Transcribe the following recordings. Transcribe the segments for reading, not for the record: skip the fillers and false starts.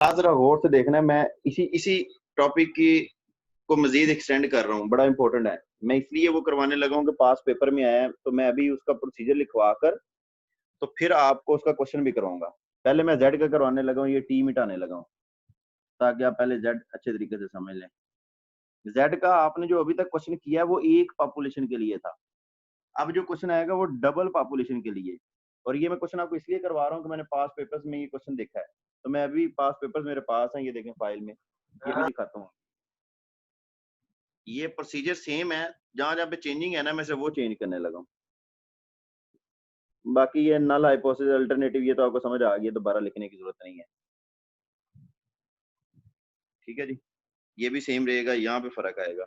जरा गौर से देखना है, मैं इसी इसी टॉपिक की को मजीद एक्सटेंड कर रहा हूँ, बड़ा इंपॉर्टेंट है। मैं इसलिए वो करवाने लगा हूँ कि पास पेपर में आया है, तो मैं अभी उसका प्रोसीजर लिखवा कर तो फिर आपको उसका क्वेश्चन भी करवाऊंगा। पहले मैं जेड का करवाने लगा हूँ, ये टी मिटाने लगा हूँ ताकि आप पहले जेड अच्छे तरीके से समझ लें। जेड का आपने जो अभी तक क्वेश्चन किया है वो एक पॉपुलेशन के लिए था। अब जो क्वेश्चन आएगा वो डबल पॉपुलेशन के लिए। और ये मैं क्वेश्चन आपको इसलिए करवा रहा हूँ कि मैंने पास पेपर्स में ये क्वेश्चन देखा है। तो मैं अभी पास पेपर्स मेरे पास हैं, ये देखें फाइल में, ये भी दिखाता हूँ। ये प्रोसीजर सेम है, जहां जहां पे चेंजिंग है ना, मैं से वो चेंज करने लगा हूँ। बाकी ये नल हाइपोथेसिस अल्टरनेटिव ये तो आपको समझ आ गई, दोबारा लिखने की जरूरत नहीं है। ठीक है जी, ये भी सेम रहेगा, यहाँ पे फर्क आएगा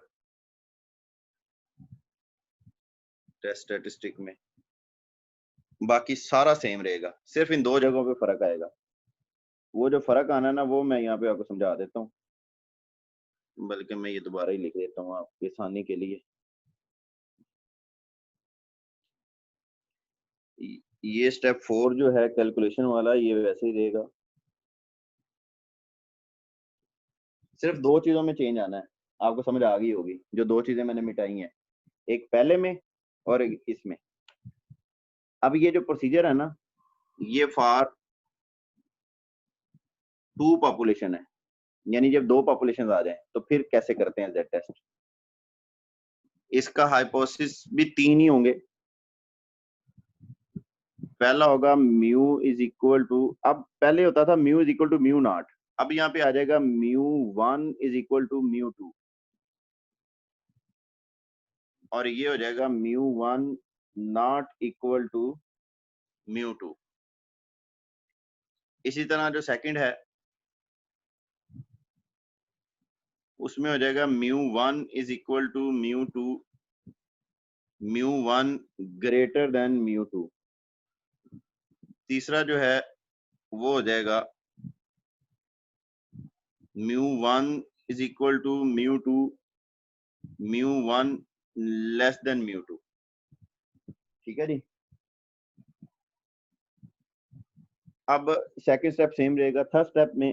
टेस्ट स्टैटिस्टिक में। बाकी सारा सेम रहेगा, सिर्फ इन दो जगहों पे फर्क आएगा। वो जो फर्क आना है ना, वो मैं यहाँ पे आपको समझा देता हूँ, बल्कि मैं ये दोबारा ही लिख देता हूँ आपकी आसानी के लिए। ये स्टेप 4 जो है कैलकुलेशन वाला, ये वैसे ही रहेगा, सिर्फ दो चीजों में चेंज आना है। आपको समझ आ गई होगी जो दो चीजें मैंने मिटाई हैं, एक पहले में और एक इसमें। अब ये जो प्रोसीजर है ना, ये फॉर टू पॉपुलेशन है, यानी जब दो पॉपुलेशन आ जाए तो फिर कैसे करते हैं जेड टेस्ट। इसका हाइपोथेसिस भी तीन ही होंगे। पहला होगा म्यू इज इक्वल टू, अब पहले होता था mu is equal to mu naught, अब यहाँ पे आ जाएगा mu 1 is equal to mu 2, और ये हो जाएगा mu 1 not equal to mu 2। इसी तरह जो सेकंड है उसमें हो जाएगा mu 1 is equal to mu 2, mu 1 greater than mu 2। तीसरा जो है वो हो जाएगा mu 1 is equal to mu 2, mu 1 less than mu 2। ठीक है जी। अब सेकंड स्टेप सेम रहेगा, थर्ड स्टेप में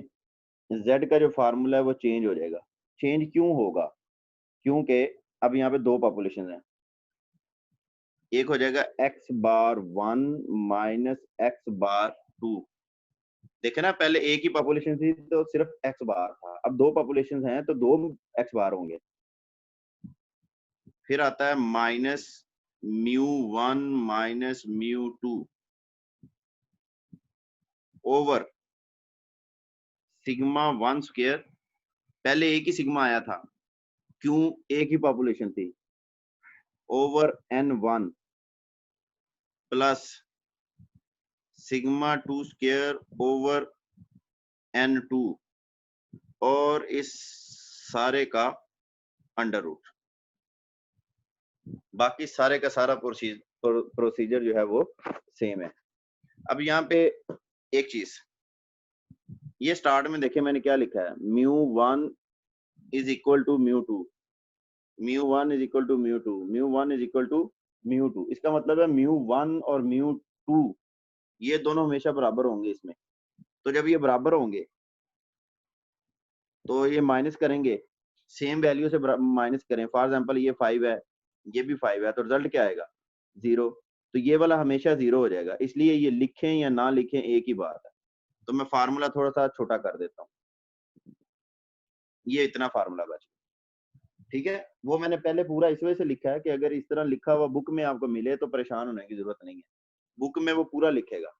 z का जो फार्मूला है वो चेंज हो जाएगा। चेंज क्यों होगा? क्योंकि अब यहाँ पे दो पॉपुलेशन है, एक हो जाएगा x बार 1 माइनस x बार 2। देखे ना, पहले एक ही पॉपुलेशन थी तो सिर्फ x बार था, अब दो पॉपुलेशन हैं तो दो x बार होंगे। फिर आता है minus mu 1 minus mu 2 over sigma 1 square. पहले एक ही सिग्मा आया था, क्यों? एक ही पॉपुलेशन थी, over n1 plus sigma 2 square over n2, और इस सारे का अंडर रूट। बाकी सारे का सारा प्रोसीजर जो है वो सेम है। अब यहाँ पे एक चीज, ये स्टार्ट में देखिए मैंने क्या लिखा है, mu 1 is equal to mu 2, mu 1 is equal to mu 2, mu 1 is equal to mu 2। इसका मतलब है म्यू 1 और म्यू 2 ये दोनों हमेशा बराबर होंगे इसमें। तो जब ये बराबर होंगे तो ये माइनस करेंगे, सेम वैल्यू से माइनस करें। फॉर एग्जांपल ये 5 है, ये भी 5 है, तो रिजल्ट क्या आएगा? 0। तो ये वाला हमेशा 0 हो जाएगा, इसलिए ये लिखें या ना लिखें एक ही बात है। तो मैं फार्मूला थोड़ा सा छोटा कर देता हूँ, ये इतना फार्मूला बच। ठीक है, वो मैंने पहले पूरा इस वजह से लिखा है कि अगर इस तरह लिखा हुआ बुक में आपको मिले तो परेशान होने की जरूरत नहीं है, बुक में वो पूरा लिखेगा।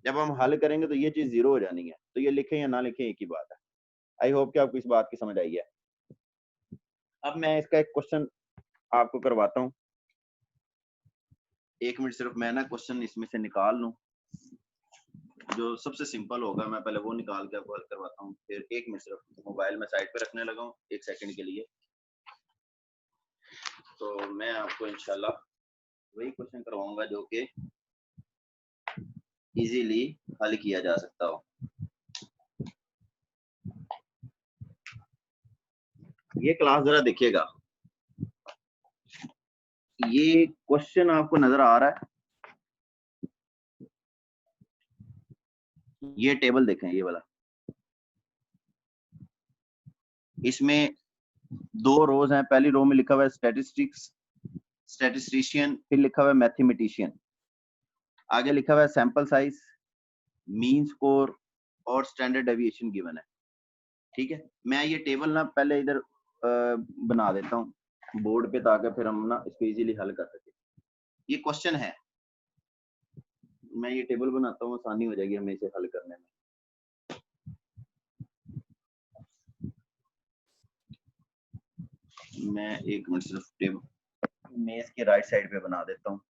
जब हम हल करेंगे तो ये चीज 0 हो जानी है, तो ये लिखें या ना लिखें एक ही बात है। आई होप कि आपको इस बात की समझ आई है। अब मैं इसका एक क्वेश्चन आपको करवाता हूँ, एक मिनट सिर्फ मैं ना क्वेश्चन इसमें से निकाल लूं, जो सबसे सिंपल होगा मैं पहले वो निकाल के आपको हल करवाता हूँ। फिर एक मिनट सिर्फ मोबाइल में साइड पे रखने लगा हूँ एक सेकंड के लिए, तो मैं आपको इंशाल्लाह वही क्वेश्चन करवाऊंगा जो कि इजीली हल किया जा सकता हो। ये क्लास जरा देखिएगा, ये क्वेश्चन आपको नजर आ रहा है? ये टेबल देखें, ये वाला इसमें 2 रोज हैं। पहली रो में लिखा हुआ है स्टैटिस्टिक्स, स्टैटिस्टिशियन, फिर लिखा हुआ है मैथमेटिशियन, आगे लिखा हुआ है सैंपल साइज, मीन स्कोर और स्टैंडर्ड डेविएशन गिवन है। ठीक है, मैं ये टेबल ना पहले इधर बना देता हूँ बोर्ड पे, ताकि फिर हम ना इसको इजीली हल कर सके। ये क्वेश्चन है, मैं ये टेबल बनाता हूँ, आसानी हो जाएगी हमें इसे हल करने में। मैं 1 मिनट सिर्फ टेबल मेज के राइट साइड पे बना देता हूँ।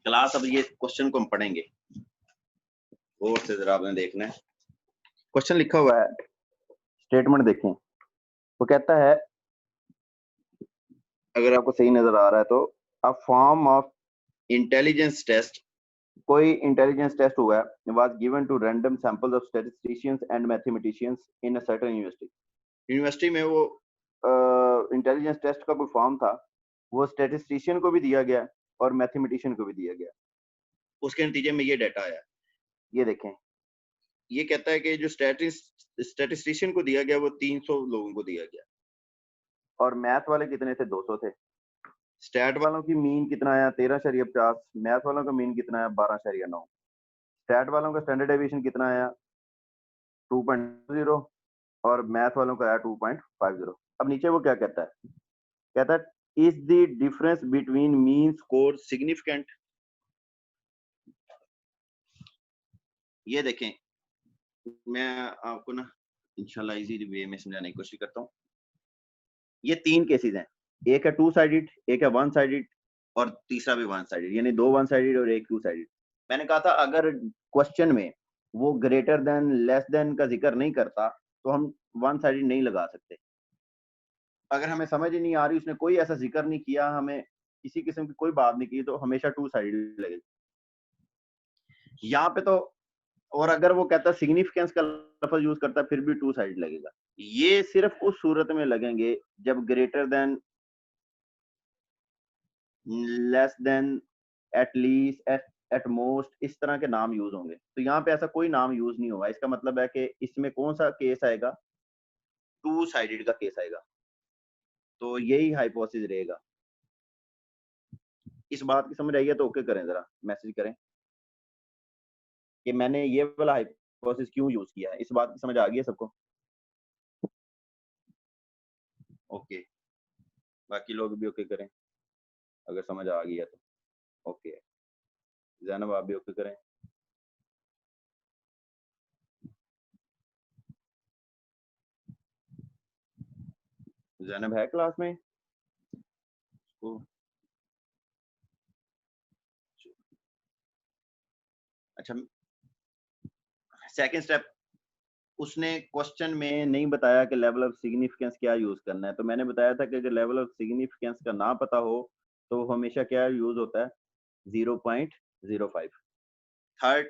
क्लास अब ये क्वेश्चन को हम पढ़ेंगे और से जरा आपने देखना है। क्वेश्चन लिखा हुआ है, स्टेटमेंट देखें। वो कहता है, अगर आपको सही नजर आ रहा है तो, a form of intelligence test, कोई इंटेलिजेंस टेस्ट हुआ है, was given to random samples of statisticians and mathematicians in a certain university. University में वो इंटेलिजेंस टेस्ट का कोई फॉर्म था, वो स्टैटिस्टिशियन को भी दिया गया और मैथमेटिशियन को भी दिया गया। उसके नतीजे में ये डाटा आया। ये देखें, ये कहता है कि जो स्टैटिस्टिशियन को दिया गया वो 300 लोगों को दिया गया, और मैथ वाले कितने थे? 200 थे। स्टैट वालों की मीन कितना आया? 13.50। मैथ वालों का मीन कितना आया? 12.9। स्टैट वालों का स्टैंडर्ड डेविएशन कितना आया? 2.0, और मैथ वालों का आया 2.50। अब नीचे वो क्या कहता है? कहता है, is the difference between mean score significant? ये देखें, मैं आपको ना इंशाल्लाह इजी वे में समझाने की कोशिश करता हूँ। ये 3 केसेस हैं, एक है 2 साइडेड, एक है 1 साइडेड, और तीसरा भी 1 साइडेड, यानी 2 1 साइडेड और एक 2 साइडेड। मैंने कहा था अगर क्वेश्चन में वो ग्रेटर देन लेस देन का जिक्र नहीं करता तो हम 1 साइडेड नहीं लगा सकते। अगर हमें समझ ही नहीं आ रही, उसने कोई ऐसा जिक्र नहीं किया, हमें किसी किस्म की कोई बात नहीं की, तो हमेशा 2 साइडेड लगेगा यहाँ पे तो। और अगर वो कहता है सिग्निफिकेंस का लफ्ज यूज करता है, फिर भी 2 साइड लगेगा। ये सिर्फ उस सूरत में लगेंगे जब greater than, less than, at least, at most, इस तरह के नाम यूज होंगे। तो यहाँ पे ऐसा कोई नाम यूज नहीं हुआ। इसका मतलब है कि इसमें कौन सा केस आएगा? 2 साइडेड का केस आएगा। तो यही हाइपोथेसिस रहेगा। इस बात की समझ आई है तो ओके करें, जरा मैसेज करें कि मैंने ये वाला हाइपोथेसिस क्यों यूज किया है। इस बात की समझ आ गई है सबको? ओके, बाकी लोग भी ओके करें अगर समझ आ गई है तो। ओके, जैनब आप भी ओके करें। जैनब है क्लास में? अच्छा, सेकंड स्टेप, उसने क्वेश्चन में नहीं बताया कि लेवल ऑफ सिग्निफिकेंस क्या यूज करना है। तो मैंने बताया था कि अगर लेवल ऑफ सिग्निफिकेंस का ना पता हो तो हमेशा क्या यूज होता है? 0.05। थर्ड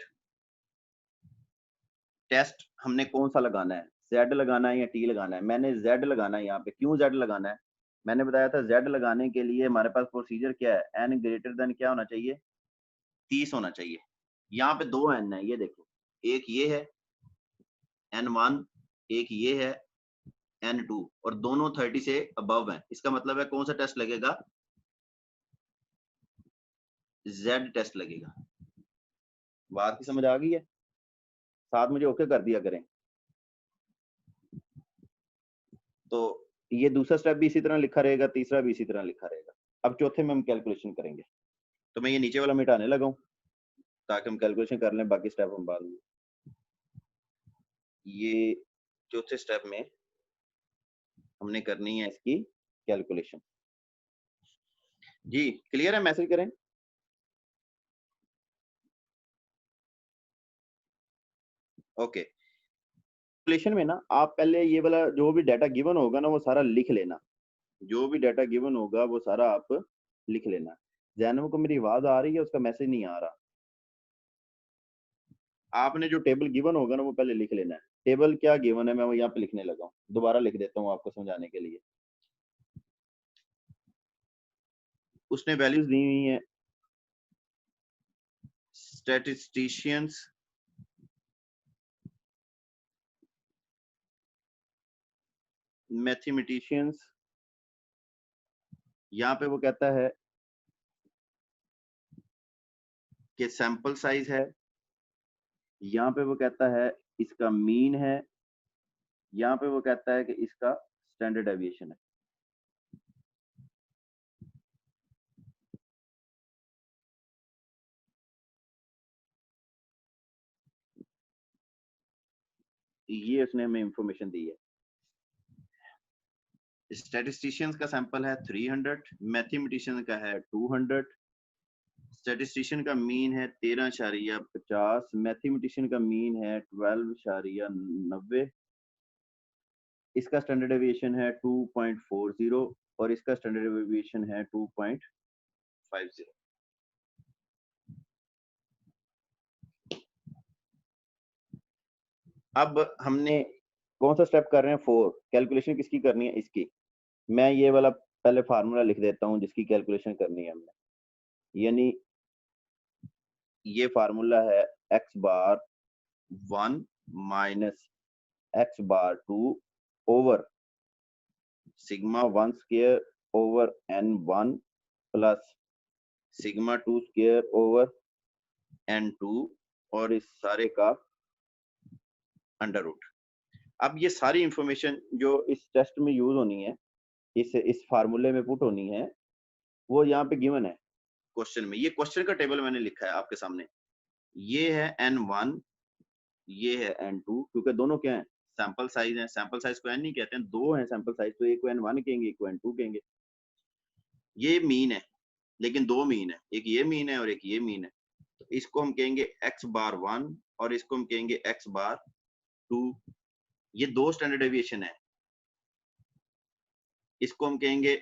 टेस्ट हमने कौन सा लगाना है? Z लगाना है या T लगाना है? मैंने Z लगाना है। यहाँ पे क्यों Z लगाना है? मैंने बताया था Z लगाने के लिए हमारे पास प्रोसीजर क्या है? n ग्रेटर देन क्या होना चाहिए? 30 होना चाहिए। यहाँ पे 2 n है, ये देखो, एक ये है n1, एक ये है n2, और दोनों 30 से अबव हैं। इसका मतलब है कौन सा टेस्ट लगेगा? Z टेस्ट लगेगा। बात की समझ आ गई है? साथ मुझे ओके कर दिया करें। तो ये दूसरा स्टेप भी इसी तरह लिखा रहेगा, तीसरा भी इसी तरह लिखा रहेगा। अब चौथे में हम कैलकुलेशन करेंगे। तो मैं ये नीचे वाला मिटाने लगा हूँ ताकि हम कैलकुलेशन कर लें, बाकी स्टेप हम बाद में। ये चौथे स्टेप में हमने करनी है इसकी कैलकुलेशन। जी क्लियर है? मैसेज करें। ओके, कैलकुलेशन में ना आप पहले ये वाला जो भी डाटा गिवन होगा ना वो सारा लिख लेना। जो भी डाटा गिवन होगा वो सारा आप लिख लेना। जैनब को मेरी आवाज आ रही है, उसका मैसेज नहीं आ रहा। आपने जो टेबल गिवन होगा ना वो पहले लिख लेना है। टेबल क्या गिवन है मैं वो यहाँ पे लिखने लगा हूँ, दोबारा लिख देता हूँ आपको समझाने के लिए। उसने वैल्यूज दी हुई है, स्टैटिस्टिशियंस, मैथमेटिशियंस। यहाँ पे वो कहता है कि सैंपल साइज है। यहाँ पे वो कहता है इसका मीन है। यहाँ पे वो कहता है कि इसका स्टैंडर्ड डेविएशन है। ये उसने हमें इंफॉर्मेशन दी है। स्टैटिस्टिशियंस का सैंपल है 300, मैथमेटिशियन का है 200। स्टैटिस्टिशियन का मीन है 13.50, मैथमेटिशियन का मीन है 12.90। इसका स्टैंडर्ड डेविएशन है 2.40 और इसका स्टैंडर्ड डेविएशन है 2.50। अब हमने कौन सा स्टेप कर रहे हैं? 4। कैलकुलेशन किसकी करनी है? इसकी। मैं ये वाला पहले फार्मूला लिख देता हूँ जिसकी कैलकुलेशन करनी है हमने। यानी ये फार्मूला है x बार 1 माइनस x बार 2 over sigma 1 square over n1 plus sigma 2 square over n2 और इस सारे का अंडर रूट। अब ये सारी इंफॉर्मेशन जो इस टेस्ट में यूज होनी है, इस फार्मूले में पुट होनी है, वो यहाँ पे गिवन है क्वेश्चन में। ये क्वेश्चन का टेबल मैंने लिखा है आपके सामने। ये है n1, ये है n2, क्योंकि दोनों क्या है? सैंपल साइज है। सैंपल साइज को n नहीं कहते हैं, दो है सैंपल साइज, तो एक को n1 कहेंगे, एक को n2 कहेंगे। ये मीन है, लेकिन दो मीन है, एक ये मीन है और एक ये मीन है। तो इसको हम कहेंगे x बार 1 और इसको हम कहेंगे x बार 2। ये दो स्टैंडर्ड डेविएशन है। इसको हम कहेंगे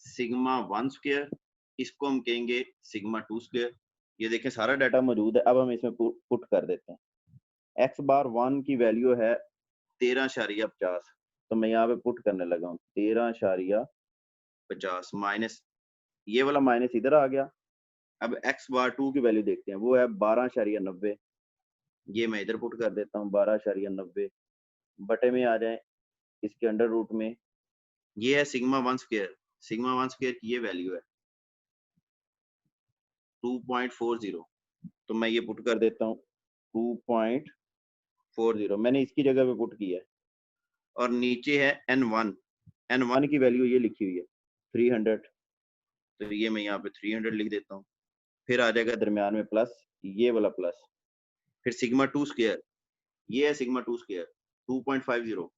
सिग्मा 1 स्क्वायर, इसको हम कहेंगे सिग्मा 2 स्क्वायर। ये देखें सारा डाटा मौजूद है। अब हम इसमें पुट कर देते हैं। x बार 1 की वैल्यू है 13.50, तो मैं यहाँ पे पुट करने लगा हूँ 13.50 माइनस ये वाला माइनस इधर आ गया। अब x बार 2 की वैल्यू देखते हैं, वो है 12.90। ये मैं इधर पुट कर देता हूँ 12.90, बटे में आ जाए इसके अंडर रूट में। ये है सिग्मा 1 स्क्वायर। सिग्मा 1 स्क्वायर की ये वैल्यू है 2.40, तो मैं ये पुट कर देता हूँ 2.40। मैंने इसकी जगह पे पुट किया है। और नीचे है n1। n1 की वैल्यू ये लिखी हुई है 300, तो ये मैं यहाँ पे 300 लिख देता हूँ। फिर आ जाएगा दरमियान में प्लस, ये वाला प्लस। फिर सिग्मा 2 स्क्वायर, ये है सिग्मा 2 स्क्वायर 2.50,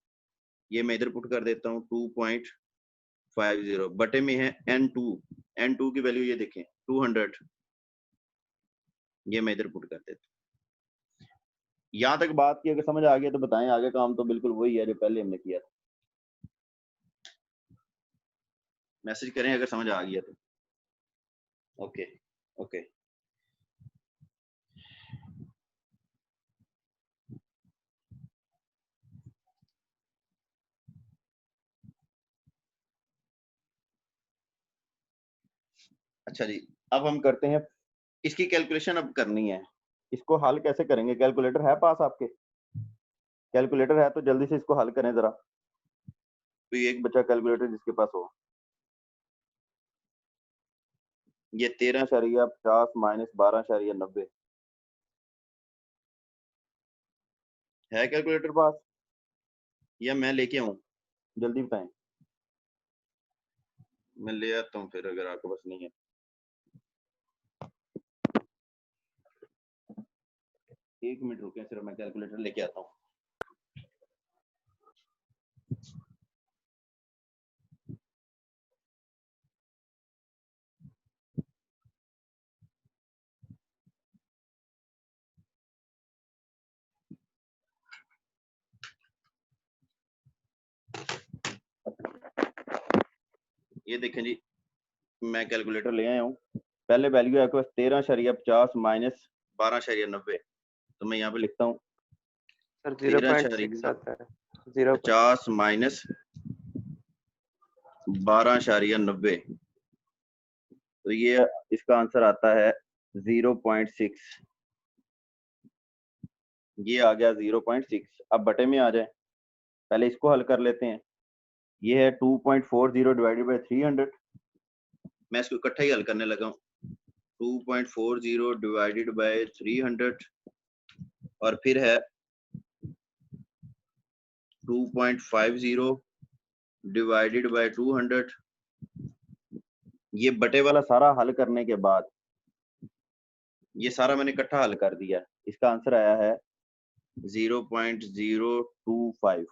ये मैं इधर पुट कर देता हूँ 2.50। बटे में है n2। n2 की वैल्यू ये देखें 200, ये मैं इधर पुट कर देता हूँ। यहाँ तक बात की अगर समझ आ गया तो बताएं, आगे काम तो बिल्कुल वही है जो पहले हमने किया था। मैसेज करें अगर समझ आ गया तो। Okay okay. अच्छा जी, अब हम करते हैं इसकी कैलकुलेशन। अब करनी है, इसको हल कैसे करेंगे? कैलकुलेटर है पास आपके? कैलकुलेटर है तो जल्दी से इसको हल करें जरा। कोई एक बच्चा कैलकुलेटर जिसके पास हो। ये 13.50 माइनस 12.90, है कैलकुलेटर पास या मैं लेके आऊं? जल्दी बताएं, मैं ले आता हूं फिर अगर आपके पास नहीं है। एक मिनट रुके, सिर्फ मैं कैलकुलेटर लेके आता हूँ। ये देखें जी, मैं कैलकुलेटर ले आया हूँ। पहले वैल्यू है आपके पास 13.50 माइनस 12.90, तो मैं यहाँ पे लिखता हूँ सर 0.6 आता है। 50 माइनस 12.90, तो ये इसका आंसर आता है 0.6। ये आ गया 0.6। अब बटे में आ जाए, पहले इसको हल कर लेते हैं। ये है 2.40 डिवाइडेड बाई 300। मैं इसको इकट्ठा ही हल करने लगा हूँ। 2.40 डिवाइडेड बाई 300 और फिर है 2.50 डिवाइडेड बाई 200। ये बटे वाला सारा हल करने के बाद ये सारा मैंने इकट्ठा हल कर दिया। इसका आंसर आया है 0.025।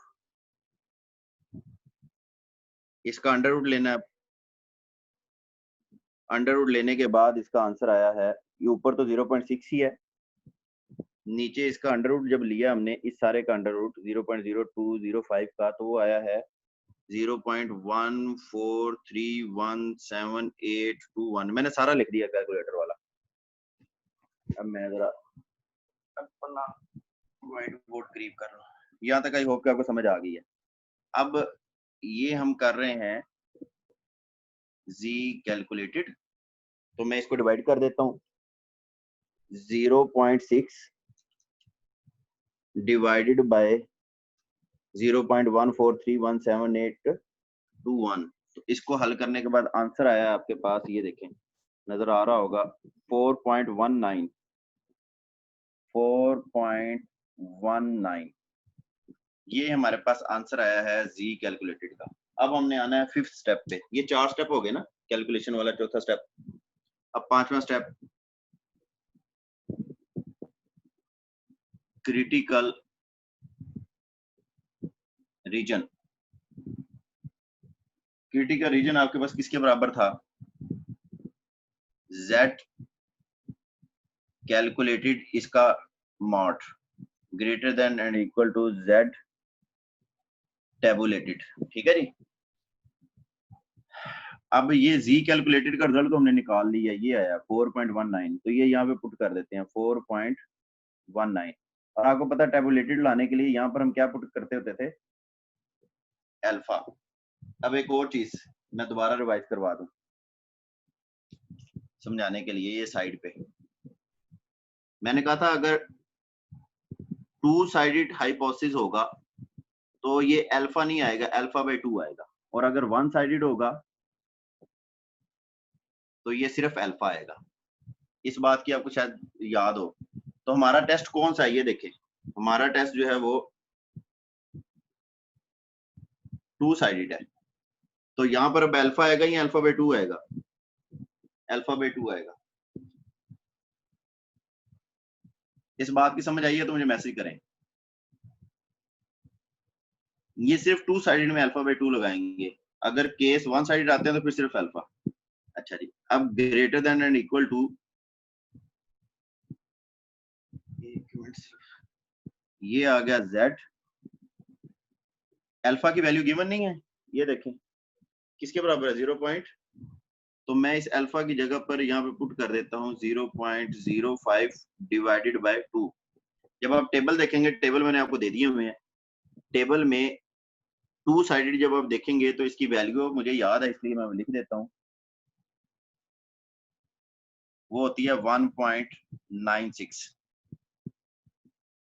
इसका अंडर रूट लेना है। अंडर रूट लेने के बाद इसका आंसर आया है, ये ऊपर तो 0.6 ही है, नीचे इसका अंडर रूट जब लिया हमने इस सारे का अंडर रूट 0.0205 का, तो वो आया है 0.14317821। मैंने सारा लिख दिया कैलकुलेटर वाला। अब मैं जरा अपना व्हाइट बोर्ड करीब कर रहा हूँ। यहाँ तक आई होप कि आपको समझ आ गई है। अब ये हम कर रहे हैं z कैलकुलेटेड, तो मैं इसको डिवाइड कर देता हूँ। 0.6 डिवाइडेड बाय 0.14317821। तो इसको हल करने के बाद आंसर आया आपके पास, ये देखें नजर आ रहा होगा 4.19। 4.19 ये हमारे पास आंसर आया है जी कैलकुलेटेड का। अब हमने आना है फिफ्थ स्टेप पे। ये 4 स्टेप हो गए ना कैलकुलेशन वाला, चौथा स्टेप। अब 5वां step, critical region. Critical region आपके पास किसके बराबर था? Z कैलकुलेटेड इसका mod greater than and equal to Z tabulated. ठीक है जी। अब ये Z कैलकुलेटेड का रिजल्ट तो हमने निकाल लिया, ये आया 4.19। तो ये यहाँ पे पुट कर देते हैं 4.19। और आपको पता टेबुलेटेड लाने के लिए यहाँ पर हम क्या पुट करते होते थे? अल्फा। अब एक और चीज मैं दोबारा रिवाइज करवा दूं समझाने के लिए। ये साइड पे मैंने कहा था अगर टू साइडेड हाइपोथेसिस होगा तो ये अल्फा नहीं आएगा, अल्फा बाय 2 आएगा। और अगर वन साइडेड होगा तो ये सिर्फ अल्फा आएगा। इस बात की आपको शायद याद हो। तो हमारा टेस्ट कौन सा है ये देखें। हमारा टेस्ट जो है वो टू साइडेड है। तो यहाँ पर अब अल्फा आएगा या अल्फा बाय 2 आएगा? अल्फा बाय 2 आएगा। इस बात की समझ आई है तो मुझे मैसेज करें। ये सिर्फ टू साइडेड में अल्फा बाय 2 लगाएंगे। अगर केस वन साइडेड आते हैं तो फिर सिर्फ अल्फा। अच्छा जी। अब greater than and equal to, एक मिनट, ये आ गया Z। अल्फा की वैल्यू गिवन नहीं है, ये देखें किसके बराबर है? 0 पॉइंट। तो मैं इस अल्फा की जगह पर यहाँ पे पुट कर देता हूँ 0.05 डिवाइडेड बाय 2। जब आप टेबल देखेंगे, टेबल मैंने आपको दे दिए हुए हैं। टेबल में टू साइडेड जब आप देखेंगे तो इसकी वैल्यू मुझे याद है इसलिए मैं लिख देता हूँ, वो होती है 1.96।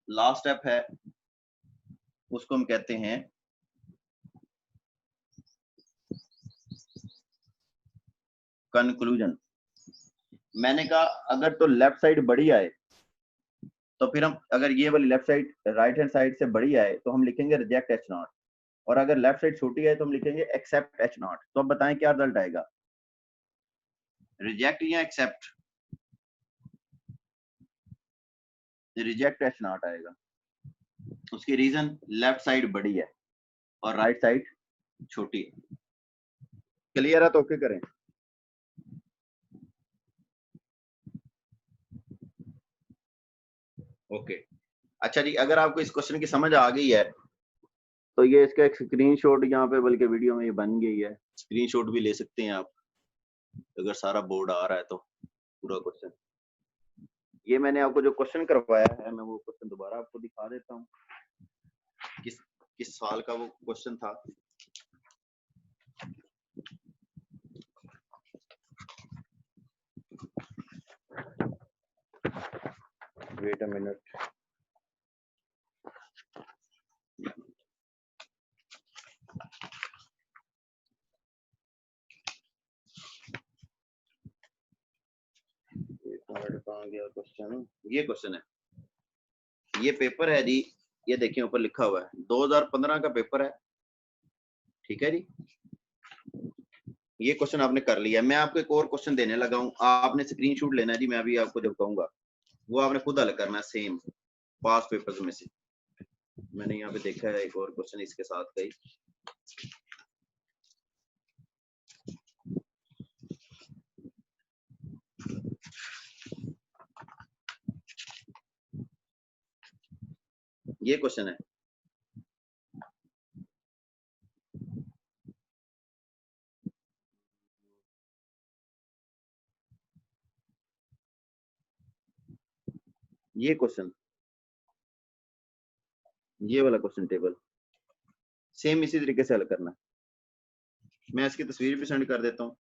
लास्ट स्टेप है, उसको हम कहते हैं कंक्लूजन। मैंने कहा अगर तो लेफ्ट साइड बड़ी आए तो फिर हम अगर ये वाली left side right hand side से बड़ी आए तो हम लिखेंगे रिजेक्ट एच नॉट, और अगर लेफ्ट साइड छोटी है तो हम लिखेंगे एक्सेप्ट एच नॉट। तो अब बताएं क्या रिजल्ट आएगा, रिजेक्ट या एक्सेप्ट? रिजेक्ट एच नॉट आएगा। उसकी रीजन लेफ्ट साइड बड़ी है और राइट साइड छोटी है। क्लियर है तो ओके करें। ओके अच्छा जी, अगर आपको इस क्वेश्चन की समझ आ गई है तो ये इसका एक स्क्रीनशॉट यहाँ पे बल्कि वीडियो में ये बन गई है, स्क्रीनशॉट भी ले सकते हैं आप अगर सारा बोर्ड आ रहा है तो पूरा क्वेश्चन। ये मैंने आपको जो क्वेश्चन करवाया है मैं वो क्वेश्चन दोबारा आपको दिखा देता हूँ, किस किस साल का वो क्वेश्चन था। वेट अ मिनट, कहाँ गया क्वेश्चन? ये क्वेश्चन है, ये पेपर है जी, ये देखिए ऊपर लिखा हुआ है 2015 का पेपर है, ठीक है जी। ये क्वेश्चन आपने कर लिया, मैं आपको एक और क्वेश्चन देने लगा हूँ, आपने स्क्रीनशॉट लेना है जी, मैं अभी आपको जब कहूंगा वो आपने खुद हल करना है, सेम पास पेपर्स में से। मैंने यहाँ पे देखा है एक और क्वेश्चन इसके साथ का ही, ये क्वेश्चन है, ये क्वेश्चन, ये वाला क्वेश्चन टेबल सेम इसी तरीके से हल करना है। मैं इसकी तस्वीर भी सेंड कर देता हूँ।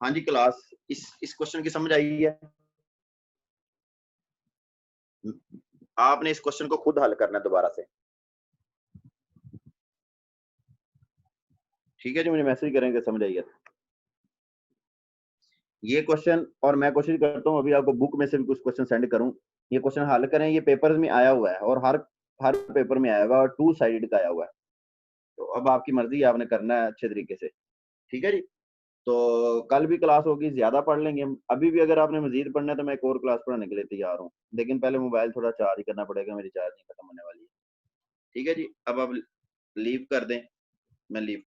हाँ जी क्लास, इस क्वेश्चन की समझ आई है? आपने इस क्वेश्चन को खुद हल करना है दोबारा से, ठीक है जी, मुझे मैसेज करेंगे समझ आइए। ये क्वेश्चन, और मैं कोशिश करता हूँ अभी आपको बुक में से भी कुछ क्वेश्चन सेंड करूँ, ये क्वेश्चन हल करें, ये पेपर्स में आया हुआ है और हर हर पेपर में आया हुआ है और 2 साइडेड का आया हुआ है, तो अब आपकी मर्जी है, आपने करना है अच्छे तरीके से, ठीक है जी। तो कल भी क्लास होगी, ज्यादा पढ़ लेंगे हम। अभी भी अगर आपने मजीद पढ़ना है तो मैं एक और क्लास पढ़ाने के लिए तैयार हूँ, लेकिन पहले मोबाइल थोड़ा चार्ज करना पड़ेगा, मेरी चार्जिंग खत्म होने वाली है, ठीक है जी। अब आप लीव कर दें, मैं लीव